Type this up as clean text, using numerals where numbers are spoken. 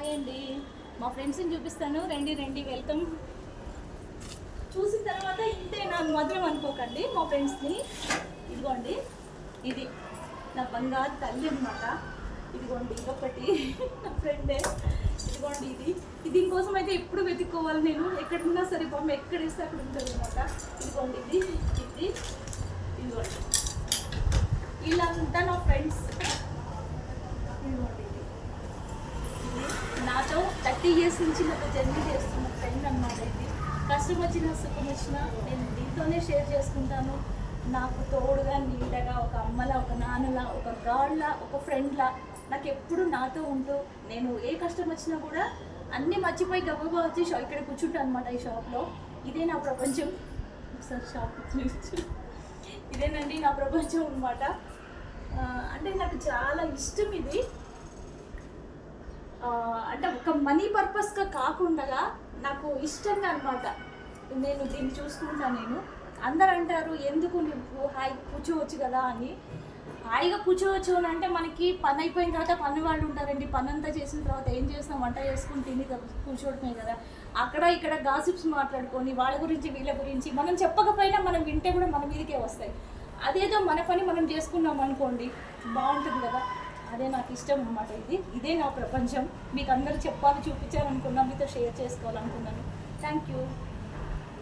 Hi అండి, మా ఫ్రెండ్స్ని చూపిస్తాను. రండి రండి, వెల్కమ్. చూసిన తర్వాత ఇంతే నాకు మాత్రం అనుకోకండి మా ఫ్రెండ్స్ని. ఇదిగోండి, ఇది నా బంగారు తల్లి అనమాట. ఇదిగోండి ఇదొకటి నా ఫ్రెండే. ఇదిగోండి ఇది దీనికోసం అయితే ఎప్పుడు వెతుక్కోవాలి నేను. ఎక్కడున్నా సరే బొమ్మ ఎక్కడ వేస్తే అక్కడ ఉంటుంది అనమాట. ఇదిగోండి ఇది ఇదిగోండి, వీళ్ళంతా నా ఫ్రెండ్స్. ఇదిగోండి నాతో 30 years నుంచి నాకు జర్నీ చేస్తున్న ఫ్రెండ్ అనమాట. ఇది కష్టం వచ్చినా సుఖం వచ్చినా నేను దీంతోనే షేర్ చేసుకుంటాను. నాకు తోడుగా నీడగా ఒక అమ్మలా, ఒక నాన్నలా, ఒక గాడ్లా, ఒక ఫ్రెండ్లా నాకు ఎప్పుడు నాతో ఉంటూ, నేను ఏ కష్టం వచ్చినా కూడా అన్నీ మర్చిపోయి గబగబా వచ్చి ఇక్కడ కూర్చుంటాను అనమాట ఈ షాప్లో. ఇదే నా ప్రపంచం. ఒకసారి షాప్ ఇదేనండి నా ప్రపంచం అనమాట. అంటే నాకు చాలా ఇష్టం ఇది. అంటే ఒక మనీ పర్పస్గా కాకుండా నాకు ఇష్టంగా అనమాట. నేను దీన్ని చూసుకుంటాను. నేను అందరు అంటారు ఎందుకు నువ్వు హాయిగా కూర్చోవచ్చు కదా అని. హాయిగా కూర్చోవచ్చు అని అంటే మనకి పని అయిపోయిన తర్వాత పని వాళ్ళు ఉంటారండి. పని అంతా చేసిన తర్వాత ఏం చేస్తాం, వంట చేసుకుని తిని కూర్చోవడమే కదా. అక్కడ ఇక్కడ గాసిప్స్ మాట్లాడుకొని వాళ్ళ గురించి వీళ్ళ గురించి మనం చెప్పకపోయినా మనం వింటే కూడా మన మీదకే వస్తాయి. అదేదో మన పని మనం చేసుకున్నాం అనుకోండి, బాగుంటుంది కదా. అదే నాకు ఇష్టం అన్నమాట. ఇదే నా ప్రపంచం. మీకు అందరూ చెప్పాలి, చూపించాలనుకున్నా, మీతో షేర్ చేసుకోవాలనుకున్నాను. Thank you.